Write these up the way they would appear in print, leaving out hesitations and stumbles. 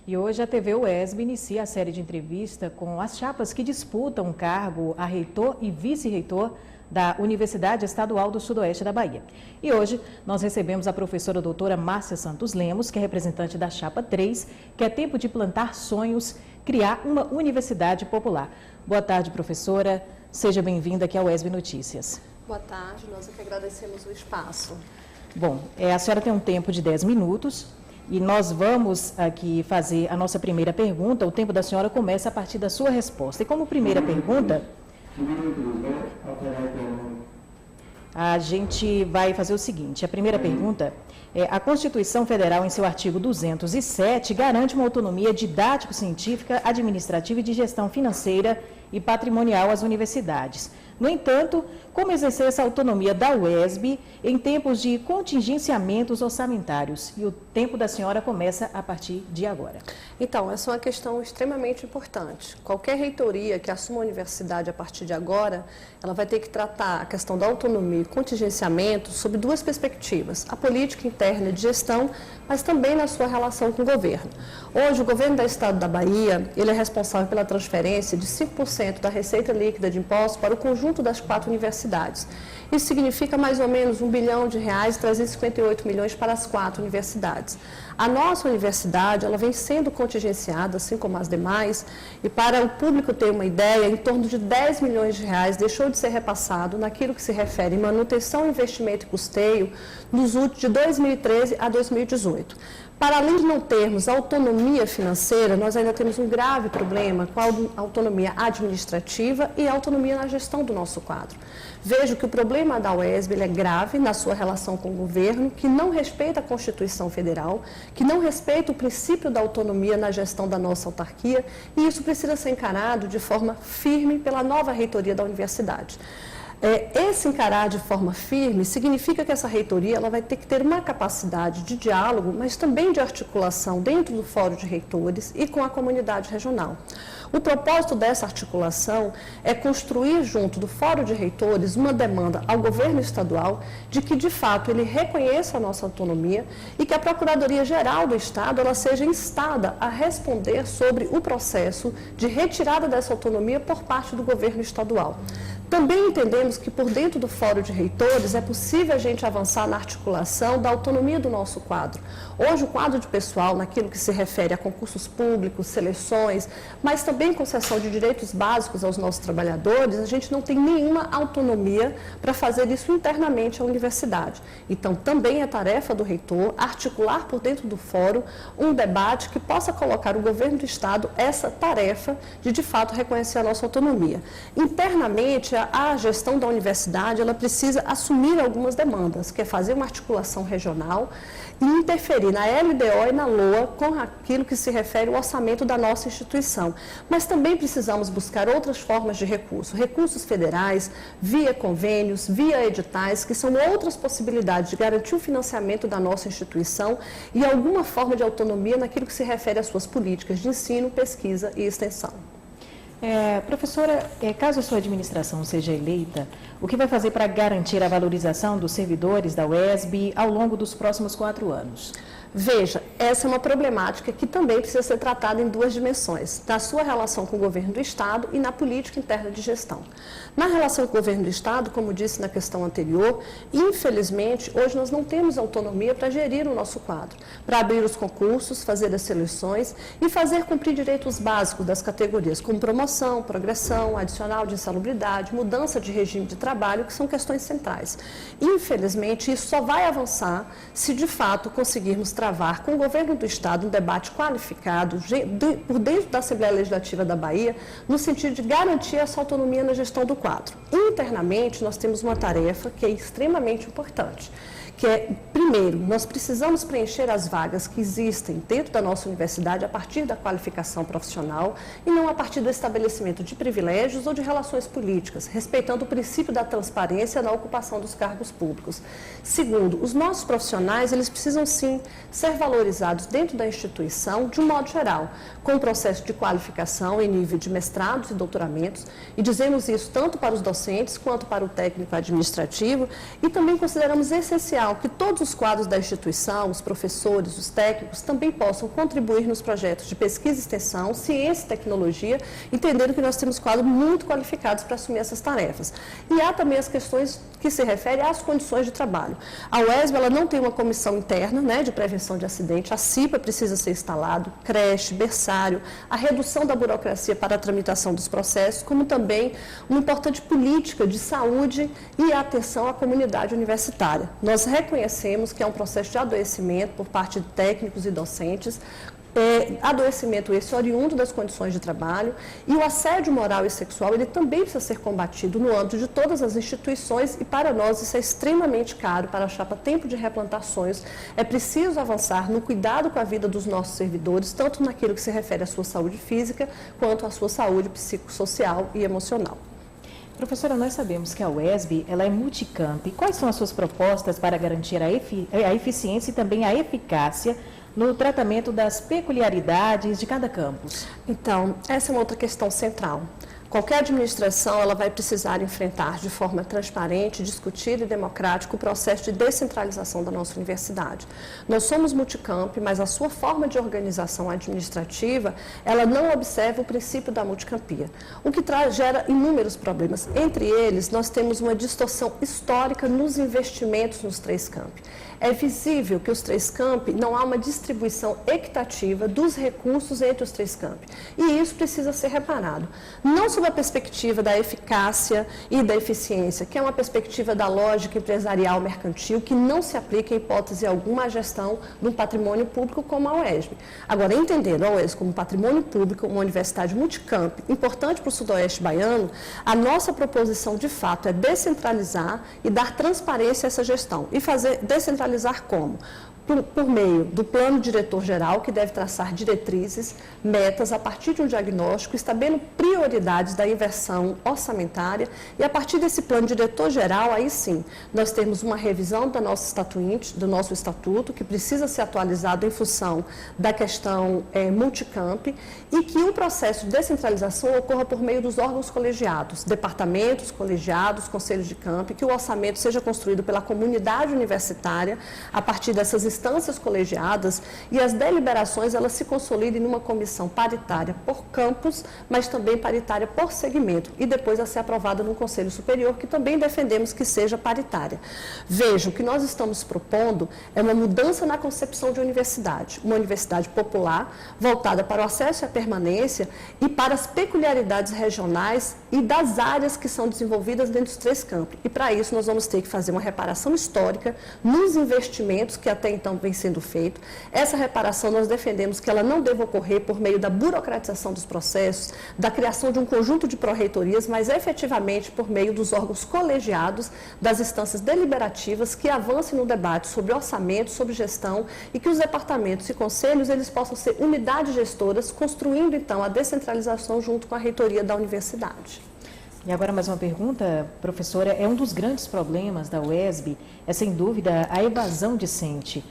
E hoje a TV UESB inicia a série de entrevista com as chapas que disputam o cargo a reitor e vice-reitor da Universidade Estadual do Sudoeste da Bahia. E hoje nós recebemos a professora doutora Márcia Santos Lemos, que é representante da chapa 3, que é tempo de plantar sonhos, criar uma universidade popular. Boa tarde, professora. Seja bem-vinda aqui ao UESB Notícias. Boa tarde, nós é que agradecemos o espaço. Bom, a senhora tem um tempo de 10 minutos e nós vamos aqui fazer a nossa primeira pergunta. O tempo da senhora começa a partir da sua resposta. E como primeira pergunta, a gente vai fazer o seguinte. A primeira pergunta é: a Constituição Federal, em seu artigo 207, garante uma autonomia didático-científica, administrativa e de gestão financeira e patrimonial às universidades. No entanto, como exercer essa autonomia da UESB em tempos de contingenciamentos orçamentários? E o tempo da senhora começa a partir de agora. Então, essa é uma questão extremamente importante. Qualquer reitoria que assuma a universidade a partir de agora, ela vai ter que tratar a questão da autonomia e contingenciamento sob duas perspectivas: a política interna de gestão, mas também na sua relação com o governo. Hoje, o governo do Estado da Bahia, ele é responsável pela transferência de 5% da receita líquida de impostos para o conjunto das 4 universidades. Isso significa mais ou menos R$1 bilhão, 358 milhões para as 4 universidades. A nossa universidade, ela vem sendo contingenciada, assim como as demais, e para o público ter uma ideia, em torno de R$10 milhões deixou de ser repassado naquilo que se refere em manutenção, investimento e custeio nos últimos de 2013 a 2018. Para além de não termos autonomia financeira, nós ainda temos um grave problema com a autonomia administrativa e a autonomia na gestão do nosso quadro. Vejo que o problema da UESB é grave na sua relação com o governo, que não respeita a Constituição Federal, que não respeita o princípio da autonomia na gestão da nossa autarquia, e isso precisa ser encarado de forma firme pela nova reitoria da universidade. Esse encarar de forma firme significa que essa reitoria ela vai ter que ter uma capacidade de diálogo, mas também de articulação dentro do Fórum de Reitores e com a comunidade regional. O propósito dessa articulação é construir junto do Fórum de Reitores uma demanda ao governo estadual de que, de fato, ele reconheça a nossa autonomia e que a Procuradoria-Geral do Estado ela seja instada a responder sobre o processo de retirada dessa autonomia por parte do governo estadual. Também entendemos que por dentro do Fórum de Reitores é possível a gente avançar na articulação da autonomia do nosso quadro. Hoje o quadro de pessoal, naquilo que se refere a concursos públicos, seleções, mas também concessão de direitos básicos aos nossos trabalhadores, a gente não tem nenhuma autonomia para fazer isso internamente à universidade. Então também é tarefa do reitor articular por dentro do fórum um debate que possa colocar o governo do Estado essa tarefa de fato reconhecer a nossa autonomia. Internamente, a gestão da universidade ela precisa assumir algumas demandas, que é fazer uma articulação regional e interferir na LDO e na LOA com aquilo que se refere ao orçamento da nossa instituição. Mas também precisamos buscar outras formas de recurso, recursos federais, via convênios, via editais, que são outras possibilidades de garantir o financiamento da nossa instituição e alguma forma de autonomia naquilo que se refere às suas políticas de ensino, pesquisa e extensão. Professora, caso a sua administração seja eleita, o que vai fazer para garantir a valorização dos servidores da UESB ao longo dos próximos 4 anos? Veja, essa é uma problemática que também precisa ser tratada em duas dimensões, na sua relação com o governo do Estado e na política interna de gestão. Na relação com o governo do Estado, como disse na questão anterior, infelizmente, hoje nós não temos autonomia para gerir o nosso quadro, para abrir os concursos, fazer as seleções e fazer cumprir direitos básicos das categorias, como promoção, progressão, adicional de insalubridade, mudança de regime de trabalho, que são questões centrais. Infelizmente, isso só vai avançar se de fato conseguirmos travar com o governo do Estado um debate qualificado por dentro da Assembleia Legislativa da Bahia, no sentido de garantir essa autonomia na gestão do quadro. Internamente, nós temos uma tarefa que é extremamente importante, que é, primeiro, nós precisamos preencher as vagas que existem dentro da nossa universidade a partir da qualificação profissional e não a partir do estabelecimento de privilégios ou de relações políticas, respeitando o princípio da transparência na ocupação dos cargos públicos. Segundo, os nossos profissionais, eles precisam sim ser valorizados dentro da instituição de um modo geral, com o processo de qualificação em nível de mestrados e doutoramentos, e dizemos isso tanto para os docentes quanto para o técnico administrativo, e também consideramos essencial essencial que todos os quadros da instituição, os professores, os técnicos, também possam contribuir nos projetos de pesquisa e extensão, ciência e tecnologia, entendendo que nós temos quadros muito qualificados para assumir essas tarefas. E há também as questões que se referem às condições de trabalho. A UESB ela não tem uma comissão interna, né, de prevenção de acidente, a CIPA precisa ser instalado, creche, berçário, a redução da burocracia para a tramitação dos processos, como também uma importante política de saúde e atenção à comunidade universitária. Nós reconhecemos que é um processo de adoecimento por parte de técnicos e docentes, adoecimento esse oriundo das condições de trabalho, e o assédio moral e sexual ele também precisa ser combatido no âmbito de todas as instituições, e para nós isso é extremamente caro. Para a chapa Tempo de Replantar Sonhos, é preciso avançar no cuidado com a vida dos nossos servidores, tanto naquilo que se refere à sua saúde física, quanto à sua saúde psicossocial e emocional. Professora, nós sabemos que a UESB ela é multicamp. Quais são as suas propostas para garantir a eficiência e também a eficácia no tratamento das peculiaridades de cada campus? Então, essa é uma outra questão central. Qualquer administração ela vai precisar enfrentar de forma transparente, discutida e democrática o processo de descentralização da nossa universidade. Nós somos multicamp, mas a sua forma de organização administrativa, ela não observa o princípio da multicampia, o que gera inúmeros problemas. Entre eles, nós temos uma distorção histórica nos investimentos nos três campi. É visível que os três campi não há uma distribuição equitativa dos recursos entre os três campi. E isso precisa ser reparado. Não sob a perspectiva da eficácia e da eficiência, que é uma perspectiva da lógica empresarial mercantil, que não se aplica em hipótese alguma à gestão de um patrimônio público como a UESB. Agora, entendendo a UESB como patrimônio público, uma universidade multicamp, importante para o sudoeste baiano, a nossa proposição, de fato, é descentralizar e dar transparência a essa gestão. E fazer descentralizar como? Por meio do plano diretor-geral, que deve traçar diretrizes, metas, a partir de um diagnóstico, estabelecendo prioridades da inversão orçamentária, e a partir desse plano diretor-geral, aí sim, nós temos uma revisão do nosso estatuto, que precisa ser atualizado em função da questão multicamp, e que o processo de descentralização ocorra por meio dos órgãos colegiados, departamentos, colegiados, conselhos de camp, que o orçamento seja construído pela comunidade universitária, a partir dessas instâncias colegiadas, e as deliberações elas se consolidem numa comissão paritária por campus, mas também paritária por segmento, e depois a ser aprovada no Conselho Superior, que também defendemos que seja paritária. Veja, o que nós estamos propondo é uma mudança na concepção de universidade, uma universidade popular, voltada para o acesso e a permanência e para as peculiaridades regionais e das áreas que são desenvolvidas dentro dos três campos. E para isso nós vamos ter que fazer uma reparação histórica nos investimentos que até então vem sendo feito. Essa reparação nós defendemos que ela não deva ocorrer por meio da burocratização dos processos, da criação de um conjunto de pró-reitorias, mas efetivamente por meio dos órgãos colegiados, das instâncias deliberativas que avancem no debate sobre orçamento, sobre gestão, e que os departamentos e conselhos eles possam ser unidades gestoras, construindo então a descentralização junto com a reitoria da universidade. E agora mais uma pergunta, professora. É um dos grandes problemas da UESB, é sem dúvida a evasão discente.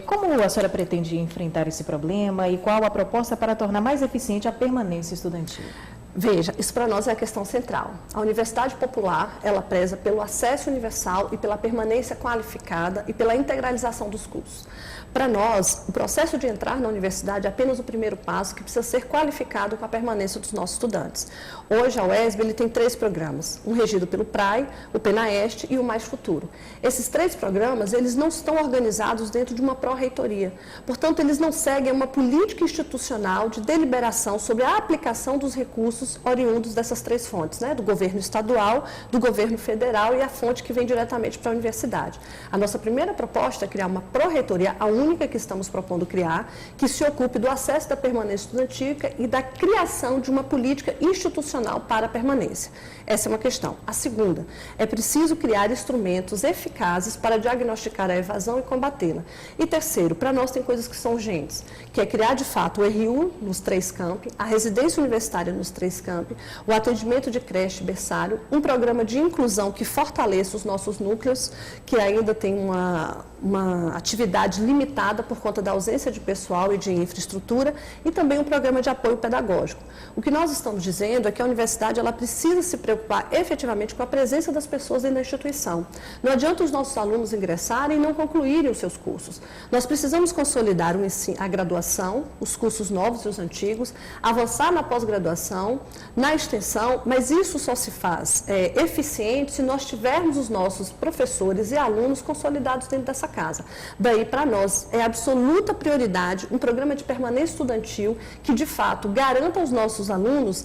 Como a senhora pretende enfrentar esse problema e qual a proposta para tornar mais eficiente a permanência estudantil? Veja, isso para nós é a questão central. A universidade popular, ela preza pelo acesso universal e pela permanência qualificada e pela integralização dos cursos. Para nós, o processo de entrar na universidade é apenas o primeiro passo que precisa ser qualificado com a permanência dos nossos estudantes. Hoje, a UESB ele tem 3 programas, um regido pelo PRAE, o PENAEST e o Mais Futuro. Esses 3 programas, eles não estão organizados dentro de uma pró-reitoria. Portanto, eles não seguem uma política institucional de deliberação sobre a aplicação dos recursos oriundos dessas 3 fontes, né? Do governo estadual, do governo federal e a fonte que vem diretamente para a universidade. A nossa primeira proposta é criar uma pró-reitoria, a única que estamos propondo criar, que se ocupe do acesso da permanência estudantil e da criação de uma política institucional para a permanência. Essa é uma questão. A segunda, é preciso criar instrumentos eficazes para diagnosticar a evasão e combatê-la. E terceiro, para nós tem coisas que são urgentes, que é criar de fato o RU nos 3 campi, a residência universitária nos 3 campi, o atendimento de creche, berçário, um programa de inclusão que fortaleça os nossos núcleos, que ainda tem uma uma atividade limitada por conta da ausência de pessoal e de infraestrutura e também um programa de apoio pedagógico. O que nós estamos dizendo é que a universidade ela precisa se preocupar efetivamente com a presença das pessoas dentro da instituição. Não adianta os nossos alunos ingressarem e não concluírem os seus cursos. Nós precisamos consolidar a graduação, os cursos novos e os antigos, avançar na pós-graduação, na extensão, mas isso só se faz eficiente se nós tivermos os nossos professores e alunos consolidados dentro dessa casa. Daí, para nós, é absoluta prioridade um programa de permanência estudantil que, de fato, garanta aos nossos alunos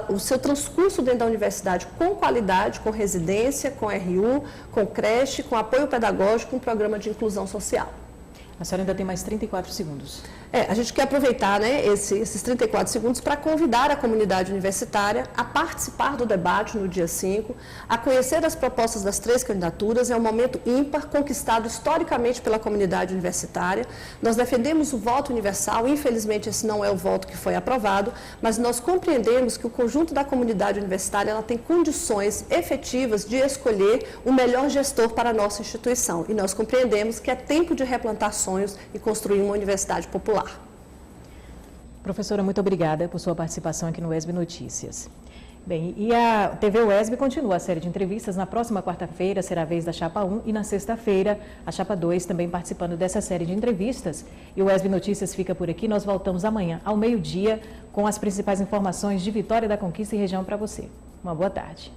o seu transcurso dentro da universidade com qualidade, com residência, com RU, com creche, com apoio pedagógico, com programa de inclusão social. A senhora ainda tem mais 34 segundos. A gente quer aproveitar esses 34 segundos para convidar a comunidade universitária a participar do debate no dia 5, a conhecer as propostas das 3 candidaturas. É um momento ímpar, conquistado historicamente pela comunidade universitária. Nós defendemos o voto universal, infelizmente esse não é o voto que foi aprovado, mas nós compreendemos que o conjunto da comunidade universitária ela tem condições efetivas de escolher o melhor gestor para a nossa instituição. E nós compreendemos que é tempo de replantar sonhos e construir uma universidade popular. Professora, muito obrigada por sua participação aqui no UESB Notícias. Bem, e a TV UESB continua a série de entrevistas. Na próxima quarta-feira será a vez da Chapa 1 e na sexta-feira a Chapa 2 também participando dessa série de entrevistas. E o UESB Notícias fica por aqui. Nós voltamos amanhã ao meio-dia com as principais informações de Vitória da Conquista e região para você. Uma boa tarde.